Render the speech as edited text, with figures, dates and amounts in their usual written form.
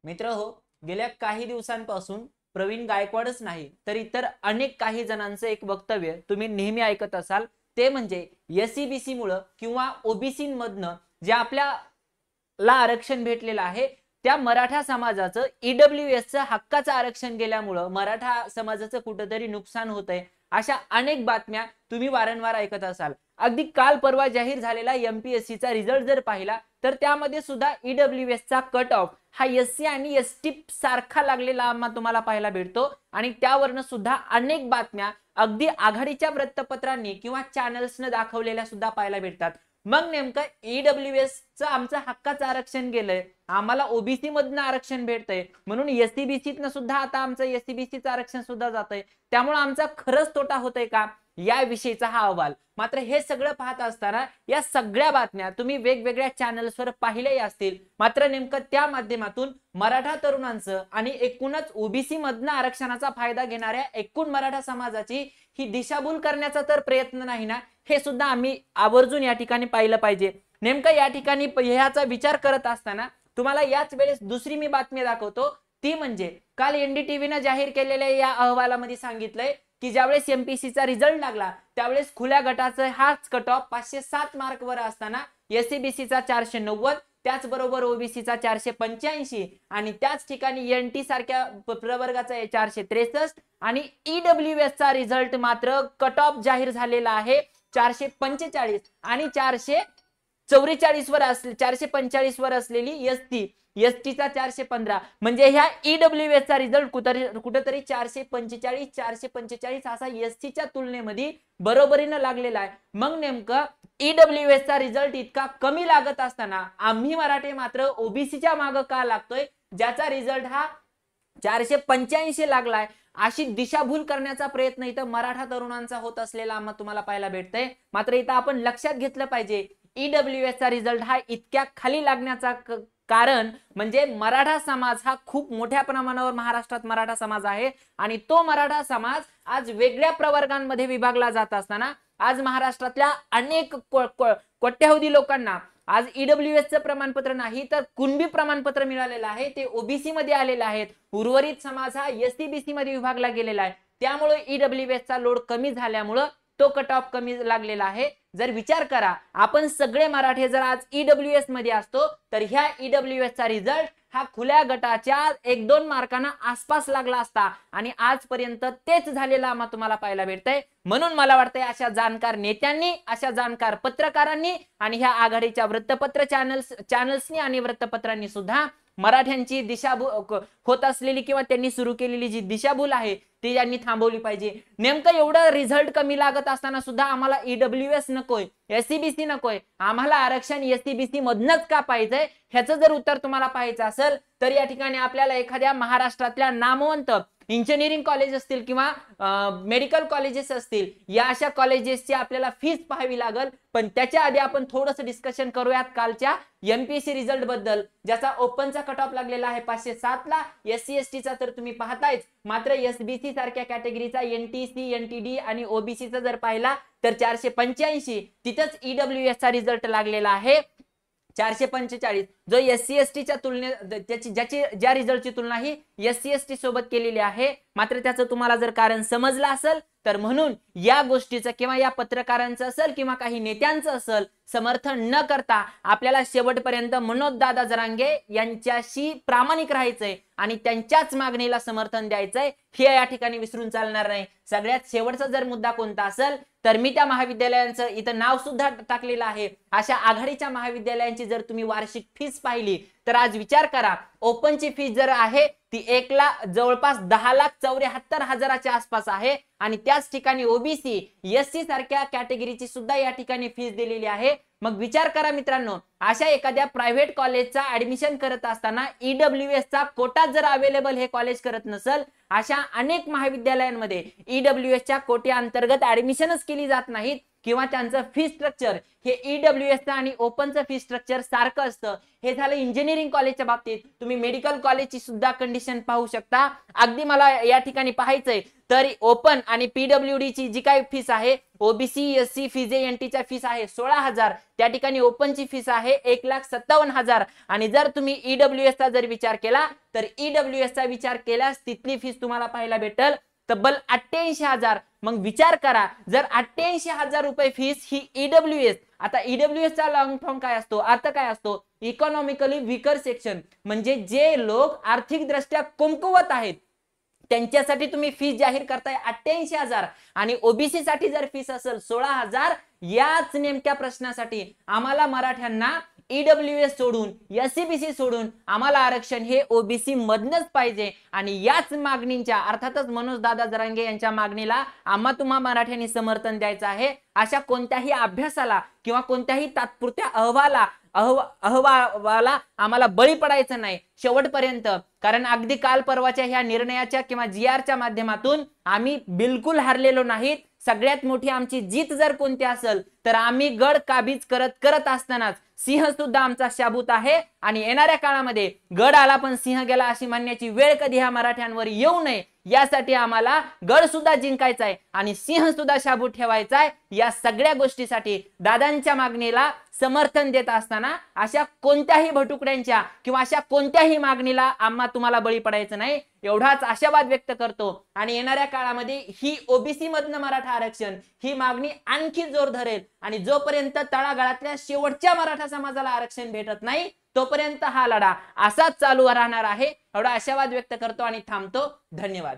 मित्र हो, गेल्या काही दिवसांपासून प्रवीण गायकवाडच नाही तर इतर अनेक काही जणांचं एक वक्तव्य तुम्ही नेहमी ऐकत असाल, ते म्हणजे एसईबीसी मुळे किंवा ओबीसी मधनं जे आपल्याला आरक्षण भेटलेलं आहे त्या मराठा समाजाचं ईडब्ल्यूएसचं हक्काचं आरक्षण गेल्यामुळं मराठा समाजाचं कुठंतरी नुकसान होतंय, अशा अनेक बातम्या तुम्ही वारंवार ऐकत असाल। अगदी काल परवा जाहीर झालेला एमपीएससीचा रिझल्ट जर पाहिला तर त्यामध्ये सुद्धा ईडब्ल्यूएसचा कट ऑफ हा एससी आणि एसटी सारखा लागलेला तुम्हाला पाहायला भेटतो आणि त्यावरनं सुद्धा अनेक बातम्या अगदी आघाडीच्या वृत्तपत्रांनी किंवा चॅनल्सने दाखवलेल्या सुद्धा पाहायला भेटतात। मग नेमकं ईडब्ल्यूएसचं आमचं हक्काचं आरक्षण गेलंय, आम्हाला ओबीसी मधनं आरक्षण भेटतंय म्हणून एससीबीसीतनं सुद्धा आता आमचं एससीबीसीचं आरक्षण सुद्धा जातंय, त्यामुळे आमचा खरंच तोटा होतोय का, याविषयीचा हा अहवाल। मात्र हे सगळं पाहत असताना या सगळ्या बातम्या तुम्ही वेगवेगळ्या चॅनल्सवर पाहिलेही असतील, मात्र नेमकं त्या माध्यमातून मराठा तरुणांचं आणि एकूणच ओबीसी मधनं आरक्षणाचा फायदा घेणाऱ्या एकूण मराठा समाजाची ही दिशाभूल करण्याचा तर प्रयत्न नाही ना, हे सुद्धा आम्ही आवर्जून या ठिकाणी पाहिलं पाहिजे। नेमकं या ठिकाणी ह्याचा विचार करत असताना तुम्हाला याच वेळेस दुसरी मी बातमी दाखवतो, ती म्हणजे काल एनडीटीव्हीने जाहीर केलेल्या या अहवालामध्ये सांगितलंय की ज्यावेळेस एमपीसीचा रिझल्ट लागला त्यावेळेस खुल्या गटाचा हाच कट ऑफ 507 मार्क वर असताना एससीबीसीचा 490, त्याचबरोबर ओबीसीचा 485 आणि त्याच ठिकाणी एनटी सारख्या प्रवर्गाचा 463 आणि ईडब्ल्यूएसचा रिझल्ट मात्र कट ऑफ जाहीर झालेला आहे 445 आणि 444 वर 445 वर असलेली एसटीचा 415, म्हणजे ह्या ईडब्ल्यूएसचा रिझल्ट कुठेतरी 445 असा एसटीच्या तुलनेमध्ये बरोबरीने लागलेला आहे। मग नेमकं ईडब्ल्यूएसचा रिझल्ट इतका कमी लागत असताना आम्ही मराठे मात्र ओबीसीच्या मागे का लागतोय, ज्याचा रिझल्ट हा 485 लागलाय, अशी दिशाभूल करण्याचा प्रयत्न इथं मराठा तरुणांचा होत असलेला तुम्हाला पाहायला भेटतंय। मात्र इथं आपण लक्षात घेतलं पाहिजे ईडब्ल्यूएसचा रिझल्ट हा इतक्या खाली लागण्याचा कारण म्हणजे मराठा समाज हा खूप मोठ्या प्रमाणावर महाराष्ट्रात मराठा समाज आहे आणि तो मराठा समाज आज वेगळ्या प्रवर्गांमध्ये विभागला जात असताना आज महाराष्ट्रातल्या अनेक कोट्यावधी लोकांना आज ईडब्ल्यूएसचं प्रमाणपत्र नाही तर कुणबी प्रमाणपत्र मिळालेलं आहे, ते ओबीसी मध्ये आलेले आहेत। उर्वरित समाज हा एससीबीसी मध्ये विभागला गेलेला आहे, त्यामुळे ईडब्ल्यूएसचा लोड कमी झाल्यामुळे तो कट ऑफ कमी लागलेला आहे। जर विचार करा आपण सगळे मराठे जर आज ईडब्ल्यूएस मध्ये असतो तर ह्या ईडब्ल्यूएसचा रिझल्ट हा खुल्या गटाच्या 1-2 मार्कांना आसपास लागला असता आणि आजपर्यंत तेच झालेला तुम्हाला पाहायला भेटतंय। म्हणून मला वाटतंय अशा जाणकार नेत्यांनी, अशा जाणकार पत्रकारांनी आणि ह्या आघाडीच्या वृत्तपत्र चॅनल्सनी आणि वृत्तपत्रांनी सुद्धा मराठ्यांची दिशाभूल होत असलेली किंवा त्यांनी सुरू केलेली जी दिशाभूल आहे ती यांनी थांबवली पाहिजे। नेमकं एवढं रिझल्ट कमी लागत असताना सुद्धा आम्हाला ईडब्ल्यूएस नकोय, एससीबीसी नकोय, आम्हाला आरक्षण एससीबीसी मधनच का पाहिजे, ह्याचं जर उत्तर तुम्हाला पाहायचं असेल तर या ठिकाणी आपल्याला एखाद्या महाराष्ट्रातल्या नामवंत इंजिनिअरिंग कॉलेज असतील किंवा मेडिकल कॉलेजेस असतील या अशा कॉलेजेसची आपल्याला फीस पाहावी लागेल। पण त्याच्या आधी आपण थोडंसं डिस्कशन करूयात कालच्या एमपीएससी रिझल्ट बद्दल, ज्याचा ओपनचा कट ऑफ लागलेला आहे 507 ला, एससी एसटीचा तर तुम्ही पाहतायच, मात्र एसबीसी सारख्या कॅटेगरीचा एनटीसी एनटीडी आणि ओबीसीचा जर पाहिला तर 485, तिथंच ईडब्ल्यूएसचा रिझल्ट लागलेला आहे 445, जो एससी एसटीच्या तुलनेत ज्या रिझल्टची तुलना ही एससी एसटी सोबत केलेली आहे। मात्र त्याचं तुम्हाला जर कारण समजलं असेल तर म्हणून या गोष्टीचं किंवा या पत्रकारांचं असेल किंवा काही नेत्यांचं असेल समर्थन न करता आपल्याला शेवटपर्यंत मनोज दादा जरांगे यांच्याशी प्रामाणिक राहायचंय आणि त्यांच्याच मागणीला समर्थन द्यायचंय, हे या ठिकाणी विसरून चालणार नाही। सगळ्यात शेवटचा जर मुद्दा कोणता असेल तर मी त्या महाविद्यालयांचं इथं नाव सुद्धा टाकलेलं आहे। अशा आघाडीच्या महाविद्यालयांची जर तुम्ही वार्षिक फीस पाहिली तर आज विचार करा, ओपनची फीस जर आहे ती जवळपास 10,74,000 आसपास आहे आणि त्याच ठिकाणी ओबीसी एससी सारख्या कॅटेगरीची सुद्धा या ठिकाणी फीस दिलेली आहे। मग विचार करा मित्रांनो, अशा एखाद्या प्रायव्हेट कॉलेजचा ऍडमिशन करत असताना ईडब्ल्यूएसचा कोटा जर अवेलेबल हे कॉलेज करत नसेल, अशा अनेक महाविद्यालयांमध्ये ईडब्ल्यूएसच्या कोट्या अंतर्गत ऍडमिशनच केली जात नाहीत, किंवा त्यांचं फी स्ट्रक्चर हे ईडब्ल्यूएसचं आणि ओपनचं फी स्ट्रक्चर सारखं असतं. हे झालं इंजिनिअरिंग कॉलेजच्या बाबतीत. तुम्ही मेडिकल कॉलेजची सुद्धा कंडिशन पाहू शकता. अगदी मला या ठिकाणी पाहायचंय तर ओपन आणि पीडब्ल्यूडी ची जी काही फीस आहे, ओबीसी एससी फीजेएनटीच्या फीस आहे 16,000, त्या ठिकाणी ओपनची फीस आहे 1,57,000. आणि जर तुम्ही ईडब्ल्यूएस चा जर विचार केला तर ईडब्ल्यूएस चा विचार केल्यास तिथली फीस तुम्हाला पाहायला भेटेल तब्बल 88,000. मग विचार करा, जर 88,000 रुपये फीस ही ईडब्ल्यूएस, आता ईडब्ल्यूएस चा लॉंग फॉर्म काय असतो, अर्थ काय असतो, इकॉनॉमिकली वीकर सेक्शन, म्हणजे जे लोक आर्थिक दृष्ट्या कमकुवत आहेत त्यांच्यासाठी तुम्ही फीस जाहीर करताय 88,000. आणि ओबीसी साठी जर फीस असेल 16,000. याच नेमक्या प्रश्नासाठी आम्हाला मराठ्यांना ईडब्ल्यूएस सोडून एससीबीसी सोडून आम्हाला आरक्षण हे ओबीसी मधनच पाहिजे. आणि याच मागणींच्या अर्थातच मनोज दादा जरांगे यांच्या मागणीला आम्हा तुम्हा मराठ्यांनी समर्थन द्यायचं आहे. अशा कोणत्याही अभ्यासाला किंवा कोणत्याही तात्पुरत्या अहवाला आम्हाला बळी पडायचं नाही शेवटपर्यंत. कारण अगदी काल परवाच्या ह्या निर्णयाच्या किंवा जीआरच्या माध्यमातून आम्ही बिलकुल हारलेलो नाहीत. सगळ्यात मोठी आमची जीत जर कोणती असेल तर आम्ही गड काबीज करत असतानाच सिंह सुद्धा आमचा शाबूत आहे. आणि येणाऱ्या काळामध्ये गड आला पण सिंह गेला अशी म्हणण्याची वेळ कधी ह्या मराठ्यांवर येऊ नये यासाठी आम्हाला गड सुद्धा जिंकायचा आहे आणि सिंह सुद्धा शाबूत ठेवायचा आहे. या सगळ्या गोष्टीसाठी दादांच्या मागणीला समर्थन देत असताना अशा कोणत्याही भटुकड्यांच्या किंवा अशा कोणत्याही मागणीला आम्हा तुम्हाला बळी पडायचं नाही एवढाच आशावाद व्यक्त करतो. आणि येणाऱ्या काळामध्ये ही ओबीसी मधनं मराठा आरक्षण ही मागणी आणखी जोर धरेल. आणि जोपर्यंत तळागाळातल्या शेवटच्या मराठा समाजाला आरक्षण भेटत नाही तोपर्यंत हा लढा असाच चालू राहणार आहे एवढा आशावाद व्यक्त करतो आणि थांबतो. धन्यवाद.